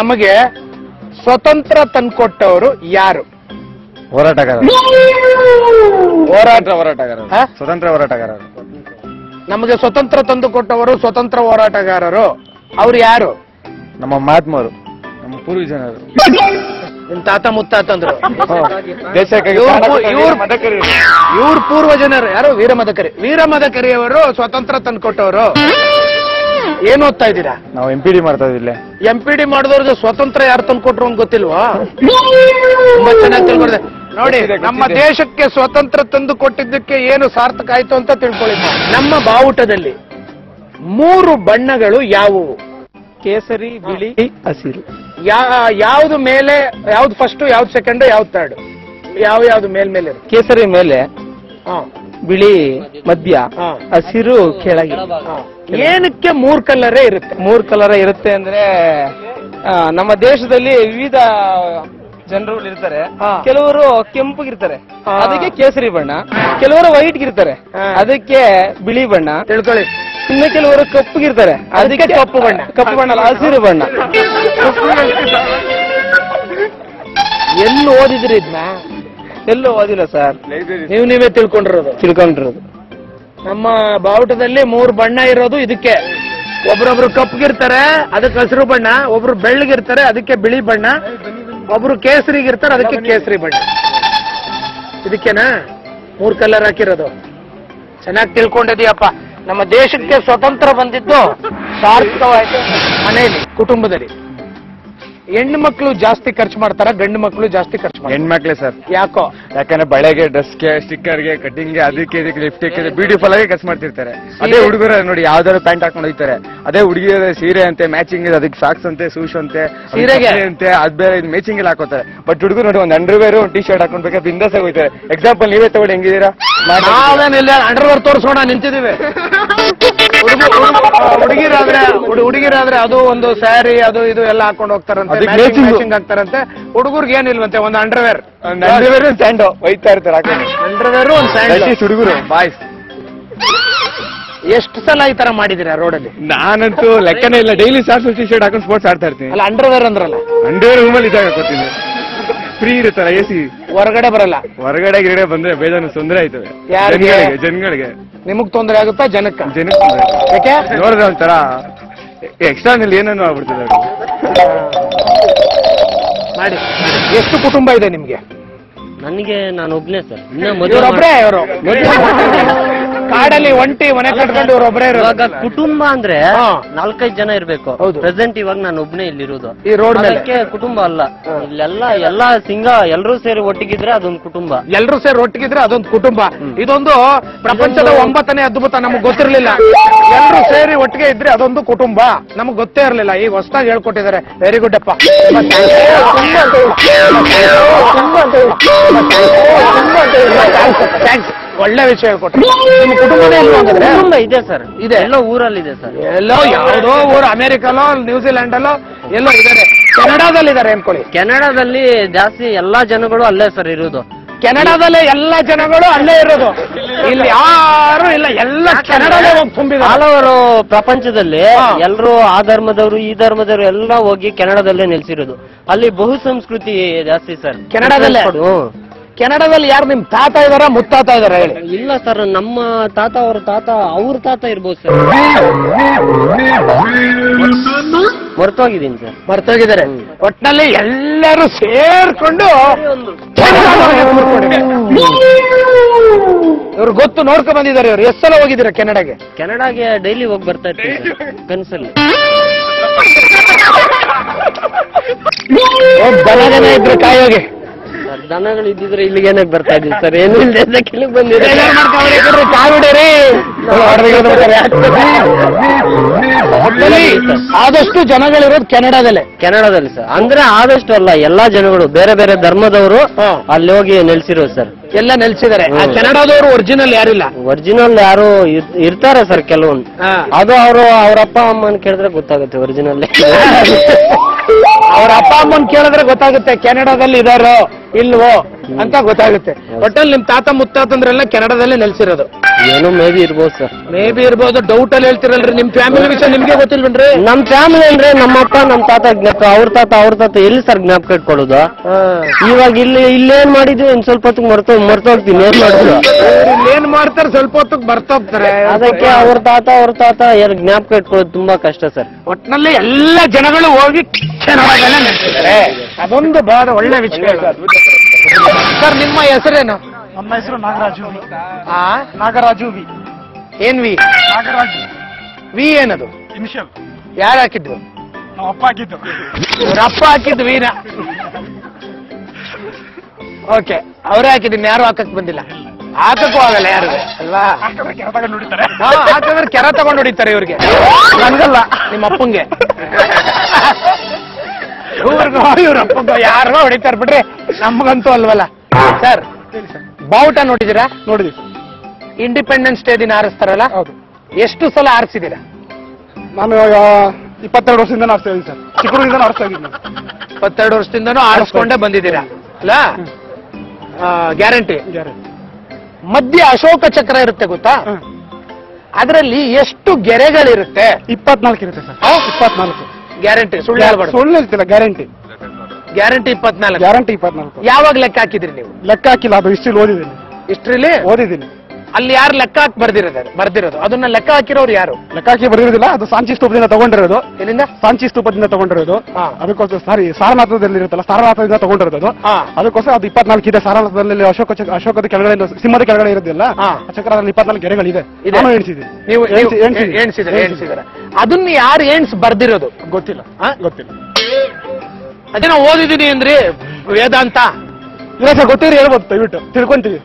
ನಮಗೆ ಸ್ವತಂತ್ರ ತಂದುಕೊಟ್ಟವರು ಯಾರು? ಹೋರಾಟಗಾರರು. ಹೋರಾಟಗಾರರು. ಸ್ವತಂತ್ರ ಹೋರಾಟಗಾರರು. ನಮಗೆ ಸ್ವತಂತ್ರ ತಂದುಕೊಟ್ಟವರು ಸ್ವತಂತ್ರ ಹೋರಾಟಗಾರರು. ಅವ್ರು ಯಾರು? ನಮ್ಮ ಮಹಾತ್ಮರು, ನಮ್ಮ ಪೂರ್ವಜನರು, ನಿಮ್ ತಾತ ಮುತ್ತಾತಂದ್ರು. ದೇಶಕ್ಕಾಗಿ ಇವ್ರ ಪೂರ್ವಜನರು ಯಾರು? ವೀರಮದಕರಿ. ವೀರಮದಕರಿಯವರು ಸ್ವತಂತ್ರ ತಂದುಕೊಟ್ಟವರು. ಏನ್ ಓದ್ತಾ ಇದ್ದೀರಾ? ನಾವು MPD ಮಾಡ್ತಾ ಇದ್ದಿಲ್ಲ. MPD ಮಾಡಿದವ್ರಿಗೆ ಸ್ವತಂತ್ರ ಯಾರು ತಂದುಕೊಟ್ರು ಅಂತ ಗೊತ್ತಿಲ್ವಾ? ತುಂಬಾ ಚೆನ್ನಾಗಿ ತಿಳ್ಕೊಂಡೆ ನೋಡಿ. ನಮ್ಮ ದೇಶಕ್ಕೆ ಸ್ವತಂತ್ರ ತಂದು ಕೊಟ್ಟಿದ್ದಕ್ಕೆ ಏನು ಸಾರ್ಥಕ ಆಯ್ತು ಅಂತ ತಿಳ್ಕೊಳ್ಳಿ. ನಮ್ಮ ಬಾವುಟದಲ್ಲಿ 3 ಬಣ್ಣಗಳು ಯಾವುವು? ಕೇಸರಿ, ಬಿಳಿ, ಹಸಿರು. ಯಾವ್ದು ಮೇಲೆ, ಯಾವ್ದು ಫಸ್ಟ್, ಯಾವ್ದು ಸೆಕೆಂಡ್, ಯಾವ್ದು ಥರ್ಡ್? ಯಾವ್ದು ಮೇಲ್ಮೇಲೆ? ಕೇಸರಿ ಮೇಲೆ, ಬಿಳಿ ಮಧ್ಯ, ಹಸಿರು ಕೆಳಗೆ. ಏನಕ್ಕೆ 3 ಕಲರೇ ಇರುತ್ತೆ? 3 ಕಲರ್ ಇರುತ್ತೆ ಅಂದ್ರೆ ನಮ್ಮ ದೇಶದಲ್ಲಿ ವಿವಿಧ ಜನರುಗಳು ಇರ್ತಾರೆ. ಕೆಲವರು ಕೆಂಪಗಿರ್ತಾರೆ, ಅದಕ್ಕೆ ಕೇಸರಿ ಬಣ್ಣ. ಕೆಲವರು ವೈಟ್ ಗಿರ್ತಾರೆ, ಅದಕ್ಕೆ ಬಿಳಿ ಬಣ್ಣ. ತಿಳ್ಕೊಳ್ಳಿ. ಇನ್ನು ಕೆಲವರು ಕಪ್ಪಗಿರ್ತಾರೆ, ಅದಕ್ಕೆ ಕಪ್ಪು ಬಣ್ಣ. ಕಪ್ಪು ಬಣ್ಣ ಅಲ್ಲ, ಹಸಿರು ಬಣ್ಣ. ಎಲ್ಲಿ ಓದಿದ್ರಿ ಇದನ್ನ? ಎಲ್ಲೂ ಓದಿಲ್ಲ ಸರ್, ನೀವೇ ತಿಳ್ಕೊಂಡಿರೋದು. ನಮ್ಮ ಬಾವುಟದಲ್ಲಿ 3 ಬಣ್ಣ ಇರೋದು ಇದಕ್ಕೆ. ಒಬ್ರೊಬ್ರು ಕಪ್ಪಗಿರ್ತಾರೆ, ಅದಕ್ಕೆ ಹಸಿರು ಬಣ್ಣ. ಒಬ್ರು ಬೆಳ್ಳಗಿರ್ತಾರೆ, ಅದಕ್ಕೆ ಬಿಳಿ ಬಣ್ಣ. ಒಬ್ರು ಕೇಸರಿಗಿರ್ತಾರೆ, ಅದಕ್ಕೆ ಕೇಸರಿ ಬಣ್ಣ. ಇದಕ್ಕೆನಾ 3 ಕಲರ್ ಹಾಕಿರೋದು? ಚೆನ್ನಾಗಿ ತಿಳ್ಕೊಂಡಿದೀಯಪ್ಪ. ನಮ್ಮ ದೇಶಕ್ಕೆ ಸ್ವತಂತ್ರ ಬಂದಿದ್ದು ಸಾರ್ಥಕವಾಯ್ತು. ಮನೆಯಲ್ಲಿ, ಕುಟುಂಬದಲ್ಲಿ ಹೆಣ್ಣು ಮಕ್ಕಳು ಜಾಸ್ತಿ ಖರ್ಚು ಮಾಡ್ತಾರ, ಗಂಡು ಮಕ್ಕಳು ಜಾಸ್ತಿ ಖರ್ಚು ಮಾಡ್ತಾರೆ? ಹೆಣ್ಮಕ್ಳೇ ಸರ್. ಯಾಕೋ? ಯಾಕಂದ್ರೆ ಬಳೆಗೆ, ಡ್ರೆಸ್ಗೆ, ಸ್ಟಿಕ್ಕರ್ಗೆ, ಕಟಿಂಗ್ಗೆ, ಅದಕ್ಕೆ ಇದಕ್ಕೆ ಲಿಪ್ಸ್ಟಿಕ್ಗೆ, ಬ್ಯೂಟಿಫುಲ್ ಆಗಿ ಖರ್ಚು ಮಾಡ್ತಿರ್ತಾರೆ. ಅದೇ ಹುಡುಗರ ನೋಡಿ ಯಾವ್ದಾದ್ರು ಪ್ಯಾಂಟ್ ಹಾಕೊಂಡು ಹೋಗ್ತಾರೆ, ಅದೇ ಹುಡುಗಿಯರ ಸೀರೆ ಅಂತೆ ಮ್ಯಾಚಿಂಗ್, ಅದಕ್ಕೆ ಸಾಕ್ಸ್ ಅಂತೆ, ಶೂಸ್ ಅಂತೆ, ಸೀರೆಗೆ ಅಂತೆ, ಅದ್ ಬೇರೆ ಮ್ಯಾಚಿಂಗ್ ಎಲ್ಲ ಹಾಕೋತಾರೆ. ಬಟ್ ಹುಡುಗರು ನೋಡಿ ಒಂದು ಅಂಡರ್ವೇರ್, ಒಂದು ಟೀ ಶರ್ಟ್ ಹಾಕೊಂಡ್ಬೇಕು, ಬಿಂದಾಸ್ ಆಗಿ ಹೋಗ್ತಾರೆ. ಎಕ್ಸಾಂಪಲ್ ನೀವೇ ತಗೊಳ್ಳಿ, ಹೆಂಗಿದ್ದೀರಾ? ನಾವೇನಿಲ್ಲ, ಅಂಡರ್ವೇರ್ ತೋರಿಸೋಣ ನಿಂತಿದ್ದೀವಿ. ಹುಡುಗಿರಾದ್ರೆ ಅದು ಒಂದು ಸ್ಯಾರಿ, ಅದು ಇದು ಎಲ್ಲ ಹಾಕೊಂಡು ಹೋಗ್ತಾರಂತೆ, ಮ್ಯಾಚಿಂಗ್ ಆಗ್ತಾರಂತೆ. ಹುಡುಗರ್ಗೆ ಏನಿಲ್ವಂತೆ, ಒಂದು ಅಂಡರ್ವೇರ್, ಒಂದು ಸ್ಯಾಂಡೋ ಒಯ್ತಾ ಇರ್ತಾರೆ ಹಾಕೊಂಡು. ಅಂಡರ್ವೇರ್, ಒಂದು ಸ್ಯಾಂಡ್. ಹುಡುಗರು ಬಾಯ್ಸ್ ಎಷ್ಟು ಸಲ ಈ ತರ ಮಾಡಿದಿರಾ ರೋಡಲ್ಲಿ? ನಾನಂತೂ ಲೆಕ್ಕನೇ ಇಲ್ಲ. ಡೈಲಿ ಶಾರ್ಟ್ ಟಿ ಶರ್ಟ್ ಹಾಕೊಂಡು ಸ್ಪೋರ್ಟ್ಸ್ ಆಡ್ತಾ ಇರ್ತೀನಿ. ಅಲ್ಲ, ಅಂಡರ್ವೇರ್ ಅಂದ್ರಲ್ಲ? ಅಂಡರ್ವೇರ್ ರೂಮಲ್ಲಿ ಇದ್ದಾಗ ಹಾಕೋತೀನಿ. ಫ್ರೀ ಇರುತ್ತಲ್ಲ AC, ಹೊರಗಡೆ ಬರಲ್ಲ. ಹೊರಗಡೆ ಗಿರಗಡೆ ಬಂದ್ರೆ ಬೇಜಾನು ತೊಂದರೆ ಆಯ್ತವೆ ಜನಗಳಿಗೆ. ನಿಮಗ್ ತೊಂದರೆ ಆಗುತ್ತಾ? ಜನಕ್ಕೆ ಯಾಕೆ ನೋಡಿದ್ರೆ ಒಂಥರ ಎಕ್ಸ್ಟ್ರಾನಲ್ಲಿ ಏನೇನೋ ಆಗ್ಬಿಡ್ತದೆ ಮಾಡಿ. ಎಷ್ಟು ಕುಟುಂಬ ಇದೆ ನಿಮ್ಗೆ? ನನಗೆ ನಾನು ಒಬ್ನೇ ಸರ್. ಇವರೊಬ್ರೇ? ಇವರು ಕಾಡಲ್ಲಿ ಒಂಟಿ ಮನೆ ಕಟ್ಕೊಂಡು ಇವರೊಬ್ರೇ ಇವಾಗ ಕುಟುಂಬ ಅಂದ್ರೆ 4-5 ಜನ ಇರ್ಬೇಕು. ಪ್ರೆಸೆಂಟ್ ಇವಾಗ ನಾನು ಒಬ್ನೇ ಇಲ್ಲಿರೋದು ಈ ರೋಡ್ ಮೇಲೆ. ಕುಟುಂಬ ಅಲ್ಲ, ಇಲ್ಲೆಲ್ಲ ಎಲ್ಲಾ ಎಲ್ಲರೂ ಸೇರಿ ಒಟ್ಟಿಗಿದ್ರೆ ಅದೊಂದು ಕುಟುಂಬ. ಎಲ್ಲರೂ ಸೇರಿ ಒಟ್ಟಿಗಿದ್ರೆ ಅದೊಂದು ಕುಟುಂಬ. ಇದೊಂದು ಪ್ರಪಂಚದ 9ನೇ ಅದ್ಭುತ. ನಮಗ್ ಗೊತ್ತಿರ್ಲಿಲ್ಲ. ಎಲ್ಲರೂ ಸೇರಿ ಒಟ್ಟಿಗೆ ಇದ್ರೆ ಅದೊಂದು ಕುಟುಂಬ. ನಮಗ್ ಗೊತ್ತೇ ಇರ್ಲಿಲ್ಲ. ಈಗ ಹೊಸದಾಗಿ ಹೇಳ್ಕೊಟ್ಟಿದ್ದಾರೆ. ವೆರಿ ಗುಡ್ ಅಪ್ಪ. ಥ್ಯಾಂಕ್ಸ್. ಒಳ್ಳೆ ವಿಷಯ ಹೇಳ್ಕೊಟ್ರೆ. ನಿಮ್ಮ ಕುಟುಂಬ ಇದೆ ಸರ್. ಇದೆ, ಎಲ್ಲೋ ಊರಲ್ಲಿ ಇದೆ ಸರ್. ಎಲ್ಲೋ ಯಾವುದೋ ಊರು, ಅಮೆರಿಕಲ್ಲೋ ನ್ಯೂಜಿಲೆಂಡಲ್ಲೋ ಎಲ್ಲೋ ಇದ್ದಾರೆ. ಕೆನಡಾದಲ್ಲಿ ಇದ್ದಾರೆ ಅನ್ಕೊಳ್ಳಿ. ಕೆನಡಾದಲ್ಲಿ ಜಾಸ್ತಿ ಎಲ್ಲಾ ಜನಗಳು ಅಲ್ಲೇ ಸರ್ ಇರೋದು. ಕೆನಡಾದಲ್ಲೇ ಎಲ್ಲ ಜನಗಳು ಅಲ್ಲೇ ಇರೋದು. ಇಲ್ಲಿ ಯಾರು ಇಲ್ಲ, ಎಲ್ಲ ಕೆನಡಾದೇ ಹೋಗಿ ತುಂಬಿದ್ದಾರೆ. ಹಲವರು ಪ್ರಪಂಚದಲ್ಲಿ ಎಲ್ಲರೂ ಆ ಧರ್ಮದವರು ಈ ಧರ್ಮದವರು ಎಲ್ಲ ಹೋಗಿ ಕೆನಡಾದಲ್ಲೇ ನೆಲೆಸಿರೋದು. ಅಲ್ಲಿ ಬಹು ಸಂಸ್ಕೃತಿ ಜಾಸ್ತಿ ಸರ್ ಕೆನಡಾದಲ್ಲೇ. ಕೆನಡಾದಲ್ಲಿ ಯಾರು ನಿಮ್ ತಾತ ಇದಾರ, ಮುತ್ತಾತ ಇದಾರ ಹೇಳಿ? ಇಲ್ಲ ಸರ್, ನಮ್ಮ ತಾತ ಅವ್ರ ತಾತ ಇರ್ಬೋದು ಸರ್. ಮರ್ತೋಗಿದ್ದೀನಿ ಸರ್. ಮರ್ತೋಗಿದ್ದಾರೆ. ಒಟ್ಟಿನಲ್ಲಿ ಎಲ್ಲರೂ ಸೇರ್ಕೊಂಡು ಇವ್ರು ಗೊತ್ತು ನೋಡ್ಕೊಂಡ್ ಬಂದಿದ್ದಾರೆ. ಇವ್ರು ಎಷ್ಟು ಸಲ ಹೋಗಿದ್ದೀರಾ ಕೆನಡಾಗೆ? ಕೆನಡಾಗೆ ಡೈಲಿ ಹೋಗಿ ಬರ್ತಾ ಇರ್ತೀವಿ ಕನ್ಸಲ್ಲಿ. ದನ ಇದ್ರು ಕಾಯೋಗೆ. ದನಗಳು ಇದ್ದಿದ್ರೆ ಇಲ್ಲಿಗೆ ಏನಕ್ಕೆ ಬರ್ತಾ ಇದ್ದೀವಿ ಸರ್? ಏನು ಇಲ್ಲದೆ ಇಲ್ಲಿಗೆ ಬಂದಿದೆ. ಆದಷ್ಟು ಜನಗಳಿರೋದು ಕೆನಡಾದಲ್ಲಿ ಸರ್. ಅಂದ್ರೆ ಆದಷ್ಟು ಅಲ್ಲ, ಎಲ್ಲಾ ಜನಗಳು ಬೇರೆ ಬೇರೆ ಧರ್ಮದವರು ಅಲ್ಲಿ ಹೋಗಿ ನೆಲೆಸಿರೋದು ಸರ್. ಎಲ್ಲ ನೆಲೆಸಿದ್ದಾರೆ. ಕೆನಡಾದವರು ಒರಿಜಿನಲ್ ಯಾರಿಲ್ಲ. ಒರಿಜಿನಲ್ ಯಾರು ಇರ್ತಾರೆ ಸರ್ ಕೆಲವೊಂದು. ಅದು ಅವ್ರ ಅಪ್ಪ ಅಮ್ಮನ್ ಕೇಳಿದ್ರೆ ಗೊತ್ತಾಗುತ್ತೆ ಒರಿಜಿನಲ್. ಅವ್ರ ಅಪ್ಪ ಅಮ್ಮನ್ ಕೇಳಿದ್ರೆ ಗೊತ್ತಾಗುತ್ತೆ ಕೆನಡಾದಲ್ಲಿ ಇದಾರೋ ಇಲ್ವೋ. ಅಂತ ಗೊತ್ತಾಗುತ್ತೆ. ಒಟ್ಟಲ್ಲಿ ನಿಮ್ ತಾತ ಮುತ್ತಾತಂದ್ರೆಲ್ಲ ಕೆನಡಾದಲ್ಲೇ ನೆಲೆಸಿರೋದು. ಏನೋ ಮೇ ಬಿ ಇರ್ಬೋದು ಸರ್. ಮೇ ಬಿ ಇರ್ಬೋದು, ಡೌಟ್ ಅಲ್ಲಿ ಹೇಳ್ತಿರಲ್ರಿ. ನಿಮ್ ಫ್ಯಾಮಿಲಿ ವಿಷಯ ನಿಮ್ಗೆ ಗೊತ್ತಿಲ್ವೇನ್ರಿ? ನಮ್ ಫ್ಯಾಮಿಲಿ ಅಂದ್ರೆ ನಮ್ಮಪ್ಪ ನಮ್ ತಾತ ಜ್ಞಾಪಕ, ಅವ್ರ ತಾತ ಎಲ್ಲಿ ಸರ್ ಜ್ಞಾಪಕ ಇಟ್ಕೊಳ್ಳೋದು? ಇವಾಗ ಇಲ್ಲೇನ್ ಮಾಡಿದ್ವಿ ಇನ್ ಸ್ವಲ್ಪ ಹೊತ್ತಿಗೆ ಮರ್ತೋಗ್ತೀನಿ. ಏನ್ ಮಾಡೋದು? ಏನ್ ಮಾಡ್ತಾರೆ, ಸ್ವಲ್ಪ ಹೊತ್ತಿಗೆ ಬರ್ತೋಗ್ತಾರೆ. ಅದಕ್ಕೆ ಅವ್ರ ತಾತ ಏನ್ ಜ್ಞಾಪಕ ಇಟ್ಕೊಳ್ಳೋದು ತುಂಬಾ ಕಷ್ಟ ಸರ್. ಒಟ್ಟಿನಲ್ಲಿ ಎಲ್ಲ ಜನಗಳು ಹೋಗಿ ಕೆನಡಾದಲ್ಲೇ ನೆಲೆಸಿದ್ದಾರೆ. ಅದೊಂದು ಬಹಳ ಒಳ್ಳೆ ವಿಷಯ. ಸರ್ ನಿಮ್ಮ ಹೆಸರೇನು? ನಮ್ಮ ಹೆಸರು ನಾಗರಾಜು. ನಾಗರಾಜು ವಿ. ಏನ್ ವಿ? ನಾಗರಾಜು ವಿ ಏನದು? ಇನಿಷಿಯಲ್. ಯಾರು ಹಾಕಿದ್ದು? ನಮ್ಮ ಅಪ್ಪ ಹಾಕಿದ್ದು. ಅವ್ರ ಅಪ್ಪ ಹಾಕಿದ್ದು ವೀನ. ಓಕೆ, ಅವರೇ ಹಾಕಿದ್ದೀನಿ, ಯಾರು ಹಾಕಕ್ ಬಂದಿಲ್ಲ. ಹಾಕಕ್ಕೂ ಆಗಲ್ಲ ಯಾರು ಅಲ್ವಾ? ಕೆರೆ ತಗೊಂಡು ಹೊಡಿತಾರೆ. ಹಾಕಂದ್ರೆ ಕೆರ ತಗೊಂಡು ಹೊಡಿತಾರೆ ಇವ್ರಿಗೆ. ಹಂಗಲ್ಲ, ನಿಮ್ಮ ಅಪ್ಪಂಗೆ. ಇವ್ರಿಗೂ ಇವ್ರ ಅಪ್ಪಂಗೂ ಯಾರಿಗೋ ಹೊಡಿತಾರೆ ಬಿಡ್ರಿ, ನಮ್ಗಂತೂ ಅಲ್ವಲ್ಲ. ಸರ್ ಬಾವುಟ ನೋಡಿದೀರಾ? ನೋಡಿದ್ವಿ. ಇಂಡಿಪೆಂಡೆನ್ಸ್ ಡೇ ದಿನ ಆರಿಸ್ತಾರಲ್ಲ, ಹೌದು. ಎಷ್ಟು ಸಲ ಆರಿಸಿದೀರಾ? ನಾನು ಇವಾಗ 22 ವರ್ಷದಿಂದ ಆರಿಸ್ತಾ ಇದ್ದೀನಿ ಸರ್. ಚಿಕ್ಕೂರಿಂದ ಆರಿಸ್ತಾ ಇದ್ದೀನಿ. 22 ವರ್ಷದಿಂದನೂ ಆರಿಸ್ಕೊಂಡೇ ಬಂದಿದ್ದೀರಾ ಅಲ್ಲ? ಗ್ಯಾರಂಟಿ. ಮಧ್ಯ ಅಶೋಕ ಚಕ್ರ ಇರುತ್ತೆ ಗೊತ್ತಾ? ಅದರಲ್ಲಿ ಎಷ್ಟು ಗೆರೆಗಳಿರುತ್ತೆ? 24 ಇರುತ್ತೆ ಸರ್. 24. ಗ್ಯಾರಂಟಿ, ಸುಳ್ಳು ಹೇಳ್ಬಾರ್ದು. ಸುಳ್ಳು ಹೇಳ್ತಿಲ್ಲ, ಗ್ಯಾರಂಟಿ. ಗ್ಯಾರಂಟಿ 24. ಗ್ಯಾರಂಟಿ 24. ಯಾವಾಗ ಲೆಕ್ಕ ಹಾಕಿದ್ರಿ ನೀವು? ಲೆಕ್ಕ ಹಾಕಿಲ್ಲ, ಅದು ಹಿಸ್ಟ್ರಿಲಿ ಓದಿದ್ದೀನಿ. ಹಿಸ್ಟ್ರಿಲಿ ಓದಿದ್ದೀನಿ. ಅಲ್ಲಿ ಯಾರು ಲೆಕ್ಕ ಹಾಕಿ ಬರ್ದಿರೋದು? ಅದನ್ನ ಲೆಕ್ಕ ಹಾಕಿರೋರು ಯಾರು? ಲೆಕ್ಕ ಹಾಕಿ ಬರೆದಿರೋದಿಲ್ಲ, ಅದು ಸಾಂಚಿ ಸ್ತೂಪದಿಂದ ತಗೊಂಡಿರೋದು. ಎಲ್ಲಿಂದ? ಸಾಂಚಿ ಸ್ತೂಪದಿಂದ ತಗೊಂಡಿರೋದು. ಅದಕ್ಕೋಸ್ಕರ ಸಾರನಾಥದಲ್ಲಿ ಇರುತ್ತಲ್ಲ, ಸಾರನಾಥದಿಂದ ತಗೊಂಡಿರೋದು ಅದು. ಅದಕ್ಕೋಸ್ಕರ ಅದು 24 ಇದೆ. ಸಾರನಾಥದಲ್ಲಿ ಅಶೋಕದ ಕೆಳಗಡೆ, ಸಿಂಹದ ಕೆಳಗಡೆ ಇರೋದಿಲ್ಲ ಆ ಚಕ್ರದಲ್ಲಿ 24 ಗೆರೆಗಳಿದೆ. ನಾನು ಎಣಿಸಿದ್ದೀನಿ. ನೀವು ಎಣಿಸಿದ್ರೆ ಅದನ್ನ ಯಾರು ಎಣ್ಸ್ ಬರ್ದಿರೋದು? ಗೊತ್ತಿಲ್ಲ. ಗೊತ್ತಿಲ್ಲ. ಅದೇನೋ ಓದಿದೀನಿ ಅಂದ್ರಿ, ವೇದಾಂತ. ಇಲ್ಲ ಸರ್, ಗೊತ್ತಿರಿ ಹೇಳ್ಬೋದು, ದಯವಿಟ್ಟು ತಿಳ್ಕೊಂತೀವಿ.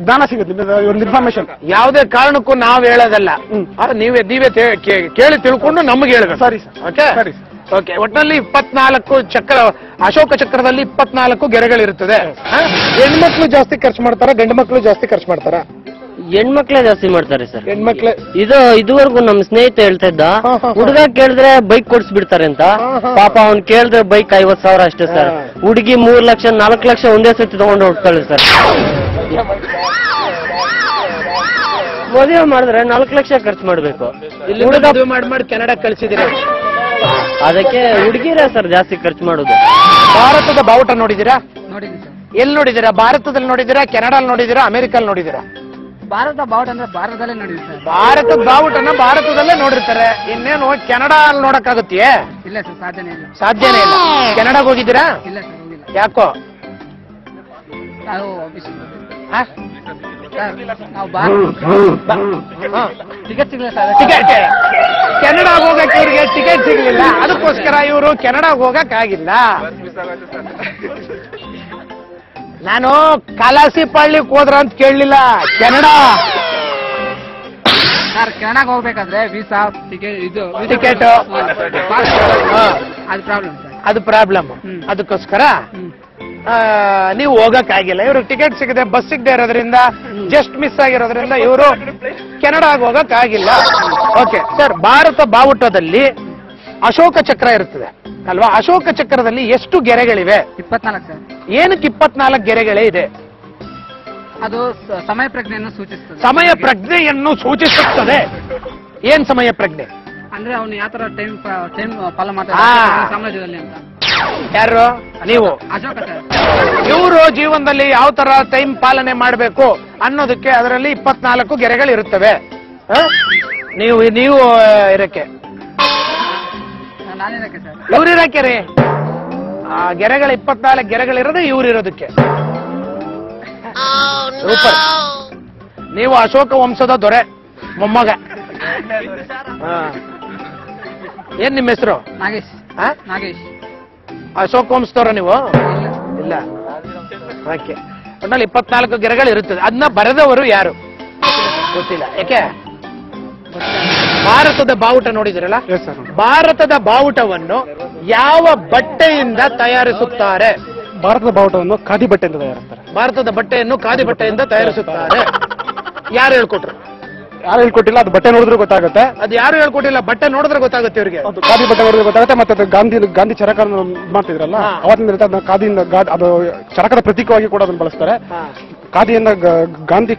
ಜ್ಞಾನ ಸಿಗುತ್ತೆ, ಒಂದು ಇನ್ಫಾರ್ಮೇಶನ್. ಯಾವುದೇ ಕಾರಣಕ್ಕೂ ನಾವ್ ಹೇಳೋದಲ್ಲ, ನೀವೇ ಕೇಳಿ ತಿಳ್ಕೊಂಡು ನಮ್ಗೆ ಹೇಳ್ಬೇಕು. ಸರಿ ಸರ್. ಓಕೆ ಸರಿ. ಓಕೆ. ಒಟ್ಟಿನಲ್ಲಿ 24 ಚಕ್ರ, ಅಶೋಕ ಚಕ್ರದಲ್ಲಿ 24 ಗೆರೆಗಳಿರುತ್ತದೆ. ಹೆಣ್ಮಕ್ಳು ಜಾಸ್ತಿ ಖರ್ಚು ಮಾಡ್ತಾರ, ಗಂಡು ಮಕ್ಳು ಜಾಸ್ತಿ ಖರ್ಚು ಮಾಡ್ತಾರ? ಹೆಣ್ಮಕ್ಳೇ ಜಾಸ್ತಿ ಮಾಡ್ತಾರೆ ಸರ್. ಹೆಣ್ಮಕ್ಳೆ. ಇದುವರೆಗೂ ನಮ್ಮ ಸ್ನೇಹಿತ ಹೇಳ್ತಾ ಇದ್ದ, ಹುಡುಗ ಕೇಳಿದ್ರೆ ಬೈಕ್ ಕೊಡ್ಸ್ಬಿಡ್ತಾರೆ ಅಂತ. ಪಾಪ ಅವ್ನ್ ಕೇಳಿದ್ರೆ ಬೈಕ್ 50,000 ಅಷ್ಟೇ ಸರ್. ಹುಡುಗಿ 3 ಲಕ್ಷ 4 ಲಕ್ಷ ಒಂದೇ ಸತಿ ತಗೊಂಡು ಹೋಗ್ತಾಳೆ ಸರ್. ಮದುವೆ ಮಾಡಿದ್ರೆ 4 ಲಕ್ಷ ಖರ್ಚು ಮಾಡ್ಬೇಕು. ಹುಡುಗ ಮಾಡಿ ಕೆನಡಾ ಕಳಿಸಿದಿರ. ಅದಕ್ಕೆ ಹುಡುಗಿರೇ ಸರ್ ಜಾಸ್ತಿ ಖರ್ಚು ಮಾಡೋದು. ಭಾರತದ ಬಾವುಟ ನೋಡಿದಿರಾ? ನೋಡಿದ್ವಿ ಸರ್. ಎಲ್ಲಿ ನೋಡಿದಿರಾ? ಭಾರತದಲ್ಲಿ ನೋಡಿದಿರಾ, ಕೆನಡಾಲ್ ನೋಡಿದಿರಾ, ಅಮೆರಿಕಲ್ ನೋಡಿದಿರಾ? ಭಾರತ ಬಾವುಟ ಅಂದ್ರೆ ಭಾರತದಲ್ಲೇ ನೋಡಿದ್ವಿ ಸರ್. ಭಾರತದ ಬಾವುಟನ ಭಾರತದಲ್ಲೇ ನೋಡಿರ್ತಾರೆ, ಇನ್ನೇನು ಕೆನಡಾ ಅಲ್ಲಿ ನೋಡಕ್ಕಾಗತ್ತೆಯೇ? ಇಲ್ಲ ಸರ್, ಸಾಧ್ಯನೇ ಇಲ್ಲ. ಸಾಧ್ಯನೇ ಇಲ್ಲ. ಕೆನಡಾಗ್ ಹೋಗಿದ್ದೀರಾ? ಇಲ್ಲ ಸರ್, ಹೋಗಿಲ್ಲ. ಯಾಕೋ? ನಾವು ಆ? ನಾವು ಟಿಕೆಟ್ ಸಿಗಲಿಲ್ಲ ಸರ್. ಟಿಕೆಟ್ ಕೆನಡಾಗ್ ಹೋಗಕ್ಕೆ ಇವ್ರಿಗೆ ಟಿಕೆಟ್ ಸಿಗ್ಲಿಲ್ಲ, ಅದಕ್ಕೋಸ್ಕರ ಇವರು ಕೆನಡಾಗ್ ಹೋಗಕ್ ಆಗಿಲ್ಲ. ನಾನು ಕಲಾಸಿಪಳ್ಳಿಗೆ ಹೋದ್ರ ಅಂತ ಕೇಳಲಿಲ್ಲ, ಕೆನಡಾ. ಸರ್ ಕೆನಡಾಗ್ ಹೋಗ್ಬೇಕಾದ್ರೆ ವೀಸಾ, ಟಿಕೆಟ್ ಅದು ಪ್ರಾಬ್ಲಮ್ ಸರ್. ಅದು ಪ್ರಾಬ್ಲಮ್. ಅದಕ್ಕೋಸ್ಕರ ನೀವು ಹೋಗಕ್ ಆಗಿಲ್ಲ. ಇವರು ಟಿಕೆಟ್ ಸಿಗದೆ, ಬಸ್ ಸಿಗದೆ ಇರೋದ್ರಿಂದ, ಜಸ್ಟ್ ಮಿಸ್ ಆಗಿರೋದ್ರಿಂದ ಇವರು ಕೆನಡಾಗ್ ಹೋಗಕ್ ಆಗಿಲ್ಲ. ಓಕೆ ಸರ್, ಭಾರತ ಬಾವುಟದಲ್ಲಿ ಅಶೋಕ ಚಕ್ರ ಇರುತ್ತದೆ ಅಲ್ವಾ? ಅಶೋಕ ಚಕ್ರದಲ್ಲಿ ಎಷ್ಟು ಗೆರೆಗಳಿವೆ? 24 ಸರ್. ಏನಕ್ಕೆ 24 ಗೆರೆಗಳೇ ಇದೆ? ಅದು ಸಮಯ ಪ್ರಜ್ಞೆಯನ್ನು ಸೂಚಿಸುತ್ತದೆ. ಸಮಯ ಪ್ರಜ್ಞೆಯನ್ನು ಸೂಚಿಸುತ್ತದೆ. ಏನ್ ಸಮಯ ಪ್ರಜ್ಞೆ ಅಂದ್ರೆ ಅವನು ಯಾವ ತರ ಟೈಮ್ ಫಾಲೋ ಮಾಡ್ತಾರೆ ಸಮಾಜದಲ್ಲಿ ಅಂತ. ಯಾರು? ನೀವು. ಅಶೋಕ ಸರ್. ಇವರು ಜೀವನದಲ್ಲಿ ಯಾವ ತರ ಟೈಮ್ ಪಾಲನೆ ಮಾಡಬೇಕು ಅನ್ನೋದಕ್ಕೆ ಅದರಲ್ಲಿ 24 ಗೆರೆಗಳು ಇರುತ್ತವೆ. ನೀವು ಇರಕ್ಕೆ, ನಾನಿರಕ್ಕೆ ಸರ್. ಇವ್ರಿರಕ್ಕೆ ರೀ. ಆ ಗೆರೆಗಳ 24 ಗೆರೆಗಳಿರೋದು ಇವ್ರಿರೋದಕ್ಕೆ. ಸೂಪರ್. ನೀವು ಅಶೋಕ ವಂಶದ ದೊರೆ ಮೊಮ್ಮಗ. ಏನ್ ನಿಮ್ಮ ಹೆಸರು? ನಾಗೇಶ್. ನಾಗೇಶ್. ಅಶೋಕ ವಂಶದವ್ರ ನೀವು? ಇಲ್ಲ. ಓಕೆ. ಒಟ್ನಲ್ಲಿ 24 ಗೆರೆಗಳು ಇರುತ್ತದೆ. ಅದನ್ನ ಬರೆದವರು ಯಾರು? ಗೊತ್ತಿಲ್ಲ. ಯಾಕೆ? ಭಾರತದ ಬಾವುಟ ನೋಡಿದಿರಲ್ಲ, ಭಾರತದ ಬಾವುಟವನ್ನು ಯಾವ ಬಟ್ಟೆಯಿಂದ ತಯಾರಿಸುತ್ತಾರೆ? ಭಾರತದ ಬಾವುಟವನ್ನು ಖಾದಿ ಬಟ್ಟೆಯಿಂದ ತಯಾರಿಸ್ತಾರೆ. ಭಾರತದ ಬಟ್ಟೆಯನ್ನು ಖಾದಿ ಬಟ್ಟೆಯಿಂದ ತಯಾರಿಸುತ್ತಾರೆ. ಯಾರು ಹೇಳ್ಕೊಟ್ರು? ಯಾರು ಹೇಳ್ಕೊಟ್ಟಿಲ್ಲ, ಅದು ಬಟ್ಟೆ ನೋಡಿದ್ರೆ ಗೊತ್ತಾಗುತ್ತೆ. ಅದು ಯಾರು ಹೇಳ್ಕೊಟ್ಟಿಲ್ಲ, ಬಟ್ಟೆ ನೋಡಿದ್ರೆ ಗೊತ್ತಾಗುತ್ತೆ ಇವ್ರಿಗೆ. ಅದು ಖಾದಿ ಬಟ್ಟೆ ನೋಡಿದ್ರೆ ಗೊತ್ತಾಗುತ್ತೆ. ಮತ್ತೆ ಅದು ಗಾಂಧಿ ಚರಕ ಮಾಡ್ತಿದ್ರಲ್ಲ, ಅವತ್ತಿನ ಅದನ್ನ ಖಾದಿಯಿಂದ ಅದು ಚರಕದ ಪ್ರತೀಕವಾಗಿ ಕೂಡ ಅದನ್ನ ಬಳಸ್ತಾರೆ. ಖಾದಿಯನ್ನ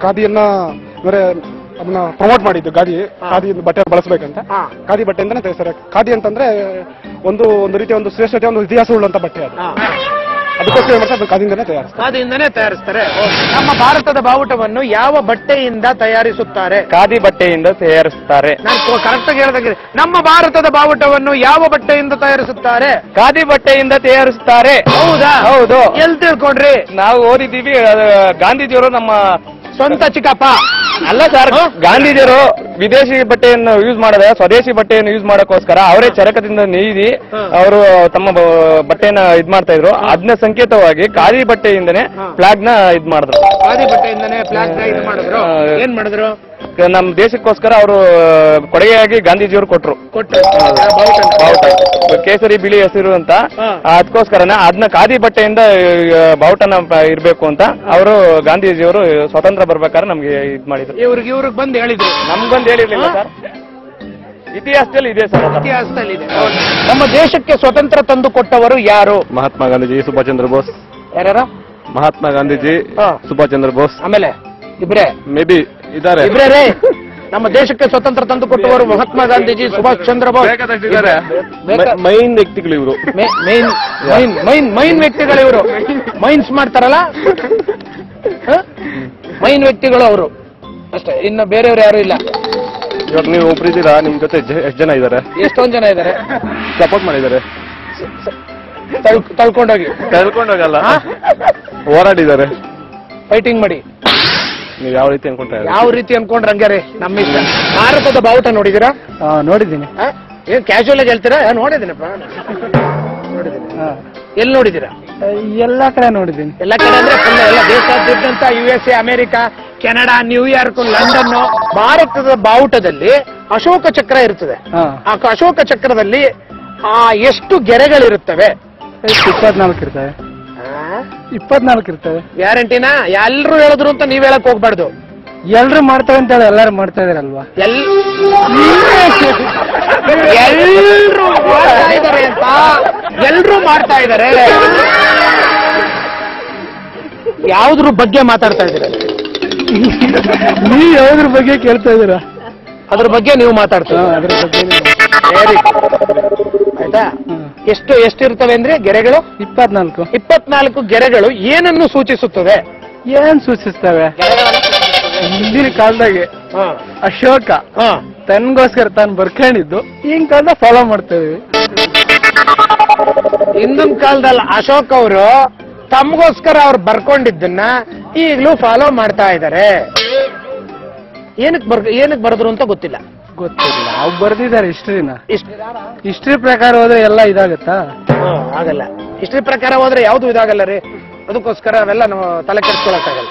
ಖಾದಿಯನ್ನ ಅಂದ್ರೆ ಅದನ್ನ ಪ್ರಮೋಟ್ ಮಾಡಿದ್ದು ಖಾದಿ ಬಟ್ಟೆ ಬಳಸಬೇಕಂತ. ಖಾದಿ ಬಟ್ಟೆಯಿಂದನೇ ತಯಾರಿಸ್ತಾರೆ. ಖಾದಿ ಅಂತಂದ್ರೆ ಒಂದು ರೀತಿಯ ಒಂದು ಶ್ರೇಷ್ಠತೆ, ಒಂದು ಇತಿಹಾಸ ಉಳ್ಳಂತ ಬಟ್ಟೆ ಅದು. ಅದಕ್ಕೋಸ್ಕರ ಖಾದಿಯಿಂದನೇ ತಯಾರಿಸ್ತಾರೆ. ನಮ್ಮ ಭಾರತದ ಬಾವುಟವನ್ನು ಯಾವ ಬಟ್ಟೆಯಿಂದ ತಯಾರಿಸುತ್ತಾರೆ? ಖಾದಿ ಬಟ್ಟೆಯಿಂದ ತಯಾರಿಸುತ್ತಾರೆ. ನಾನು ಕರೆಕ್ಟ್ ಆಗಿ ಹೇಳ್ದಂಗೆ, ನಮ್ಮ ಭಾರತದ ಬಾವುಟವನ್ನು ಯಾವ ಬಟ್ಟೆಯಿಂದ ತಯಾರಿಸುತ್ತಾರೆ? ಖಾದಿ ಬಟ್ಟೆಯಿಂದ ತಯಾರಿಸುತ್ತಾರೆ. ಹೌದಾ? ಹೌದು. ಎಲ್ಲಿ ತಿಳ್ಕೊಂಡ್ರಿ? ನಾವು ಓದಿದ್ದೀವಿ. ಗಾಂಧೀಜಿಯವರು ನಮ್ಮ ಸ್ವಂತ ಚಿಕ್ಕಪ್ಪ ಅಲ್ಲ ಸರ್, ಗಾಂಧೀಜಿಯವರು ವಿದೇಶಿ ಬಟ್ಟೆಯನ್ನು ಯೂಸ್ ಮಾಡದೆ ಸ್ವದೇಶಿ ಬಟ್ಟೆಯನ್ನು ಯೂಸ್ ಮಾಡೋಕ್ಕೋಸ್ಕರ ಅವರೇ ಚರಕದಿಂದ ನೇಯ್ದಿ ಅವರು ತಮ್ಮ ಬಟ್ಟೆನ ಇದ್ ಮಾಡ್ತಾ ಇದ್ರು. ಅದನ್ನ ಸಂಕೇತವಾಗಿ ಖಾದಿ ಬಟ್ಟೆಯಿಂದನೇ ಫ್ಲಾಗ್ ನ ಇದ್ ಮಾಡಿದ್ರು. ಖಾದಿ ಬಟ್ಟೆಯಿಂದನೇ ಫ್ಲಾಗ್ ಇದು ಮಾಡಿದ್ರು. ಏನ್ ಮಾಡಿದ್ರು? ನಮ್ಮ ದೇಶಕ್ಕೋಸ್ಕರ ಅವರು ಕೊಡುಗೆಯಾಗಿ ಗಾಂಧೀಜಿಯವರು ಕೊಟ್ರು ಬಾವುಟ, ಕೇಸರಿ ಬಿಳಿ ಹಸಿರು ಅಂತ. ಅದಕ್ಕೋಸ್ಕರನೇ ಅದನ್ನ ಖಾದಿ ಬಟ್ಟೆಯಿಂದ ಬಾವುಟನ ಇರ್ಬೇಕು ಅಂತ ಅವರು ಗಾಂಧೀಜಿಯವರು ಸ್ವತಂತ್ರ ಬರ್ಬೇಕಾದ್ರೆ ನಮ್ಗೆ ಇದ್ ಮಾಡಿದ್ರು. ಇವ್ರಿಗೆ ಬಂದು ಹೇಳಿದ್ರು, ನಮ್ಗೊಂದು ಹೇಳಿರ್ಲಿಲ್ಲ ಸರ್. ಇತಿಹಾಸದಲ್ಲಿ ಇದೆ ಸರ್, ಇತಿಹಾಸದಲ್ಲಿ ಇದೆ. ನಮ್ಮ ದೇಶಕ್ಕೆ ಸ್ವತಂತ್ರ ತಂದು ಕೊಟ್ಟವರು ಯಾರು? ಮಹಾತ್ಮ ಗಾಂಧೀಜಿ, ಸುಭಾಷ್ ಚಂದ್ರ ಬೋಸ್. ಯಾರ್ಯಾರ? ಮಹಾತ್ಮ ಗಾಂಧೀಜಿ, ಸುಭಾಷ್ ಚಂದ್ರ ಬೋಸ್. ಆಮೇಲೆ ಇಬ್ರೇ ಮೇ ಬಿ ಇದಾರೆ. ಇಬ್ರೇ ರೇ. ನಮ್ಮ ದೇಶಕ್ಕೆ ಸ್ವತಂತ್ರ ತಂದು ಕೊಟ್ಟವರು ಮಹಾತ್ಮ ಗಾಂಧೀಜಿ, ಸುಭಾಷ್ ಚಂದ್ರ ಬೋಸ್. ಮೈನ್ ವ್ಯಕ್ತಿಗಳು ಇವರು. ಮೈನ್ ವ್ಯಕ್ತಿಗಳು ಇವರು. ಮೈನ್ಸ್ ಮಾಡ್ತಾರಲ್ಲ, ಮೈನ್ ವ್ಯಕ್ತಿಗಳು ಅವರು ಅಷ್ಟೇ. ಇನ್ನು ಬೇರೆಯವರು ಯಾರು ಇಲ್ಲ. ಇವಾಗ ನೀವು ಒಬ್ರಿದ್ದೀರಾ, ನಿಮ್ ಜೊತೆ ಎಷ್ಟು ಜನ ಇದಾರೆ? ಎಷ್ಟೊಂದ್ ಜನ ಇದ್ದಾರೆ ಸಪೋರ್ಟ್ ಮಾಡಿದ್ದಾರೆ. ಕಳ್ಕೊಂಡೋಗಲ್ಲ, ಹೋರಾಡಿದ್ದಾರೆ, ಫೈಟಿಂಗ್ ಮಾಡಿ. ನೀವು ಯಾವ ರೀತಿ ಅನ್ಕೊಂಡ್ರೆ? ಯಾವ ರೀತಿ ಅನ್ಕೊಂಡ್ರೆ ಹಂಗಾರೆ ನಮ್ಮ ಇಷ್ಟ. ಭಾರತದ ಬಾವುಟ ನೋಡಿದೀರಾ? ನೋಡಿದ್ದೀನಿ. ಏನ್ ಕ್ಯಾಶುವಲ್ ಆಗಿ ಹೇಳ್ತೀರಾ? ನೋಡಿದ್ದೀನಪ್ಪ, ನೋಡಿದ್ದೀನಿ. ಎಲ್ಲಿ ನೋಡಿದೀರಾ? ಎಲ್ಲಾ ಕಡೆ ನೋಡಿದ್ದೀನಿ. ಎಲ್ಲ ಕಡೆ ಅಂದ್ರೆ ಫುಲ್ ಎಲ್ಲ ದೇಶಾದ್ಯಂತ, USA, America, Canada, New York, London. ಭಾರತದ ಬಾವುಟದಲ್ಲಿ ಅಶೋಕ ಚಕ್ರ ಇರ್ತದೆ. ಆ ಅಶೋಕ ಚಕ್ರದಲ್ಲಿ ಎಷ್ಟು ಗೆರೆಗಳಿರುತ್ತವೆ? 24 ಇರ್ತವೆ. 24 ಇರ್ತವೆ. ಗ್ಯಾರಂಟಿನಾ? ಎಲ್ರು ಹೇಳಿದ್ರು ಅಂತ ನೀವ್ ಹೇಳಕ್ ಹೋಗ್ಬಾರ್ದು. ಎಲ್ರು ಮಾಡ್ತೇವೆ ಅಂತ ಹೇಳಿ ಎಲ್ಲಾರು ಮಾಡ್ತಾ ಇದಾರಲ್ವಾ? ಎಲ್ರು ಮಾಡ್ತಾ ಇದಾರೆ ಅಂತ ಎಲ್ರು ಮಾಡ್ತಾ ಇದಾರೆ. ಯಾವ್ದ್ರ ಬಗ್ಗೆ ಮಾತಾಡ್ತಾ ಇದ್ದೀರಾ ನೀವು? ಯಾವ್ದ್ರ ಬಗ್ಗೆ ಕೇಳ್ತಾ ಇದ್ದೀರಾ? ಅದ್ರ ಬಗ್ಗೆ ನೀವು ಮಾತಾಡ್ತೀರಾ? ಅದ್ರ ಬಗ್ಗೆ. ಆಯ್ತಾ? ಎಷ್ಟಿರ್ತವೆ ಅಂದ್ರೆ ಗೆರೆಗಳು? 24 ಗೆರೆಗಳು ಏನನ್ನು ಸೂಚಿಸುತ್ತದೆ? ಏನ್ ಸೂಚಿಸ್ತವೆ? ಹಿಂದಿನ ಕಾಲದಾಗೆ ಅಶೋಕ ತನ್ಗೋಸ್ಕರ ತಾನು ಬರ್ಕೊಂಡಿದ್ದು ಈಗಿನ ಕಾಲದಾಗ ಫಾಲೋ ಮಾಡ್ತಾ ಇದೀವಿ. ಹಿಂದಿನ ಕಾಲದಲ್ಲಿ ಅಶೋಕ್ ಅವರು ತಮಗೋಸ್ಕರ ಅವ್ರು ಬರ್ಕೊಂಡಿದ್ದನ್ನ ಈಗಲೂ ಫಾಲೋ ಮಾಡ್ತಾ ಇದ್ದಾರೆ. ಏನಕ್ಕೆ ಬರೆದ್ರು ಅಂತ ಗೊತ್ತಿಲ್ಲ. ಅವ್ರು ಬರ್ದಿದ್ದಾರೆ ಹಿಸ್ಟ್ರಿ ಪ್ರಕಾರ ಹೋದ್ರೆ ಎಲ್ಲ ಇದಾಗತ್ತಾ? ಆಗಲ್ಲ. ಹಿಸ್ಟ್ರಿ ಪ್ರಕಾರ ಹೋದ್ರೆ ಯಾವ್ದು ಇದಾಗಲ್ಲ ರೀ. ಅದಕ್ಕೋಸ್ಕರ ಅವೆಲ್ಲ ನಾವು ತಲೆ ಕೆಡಿಸ್ಕೊಳಕ್ಕಾಗಲ್ಲ.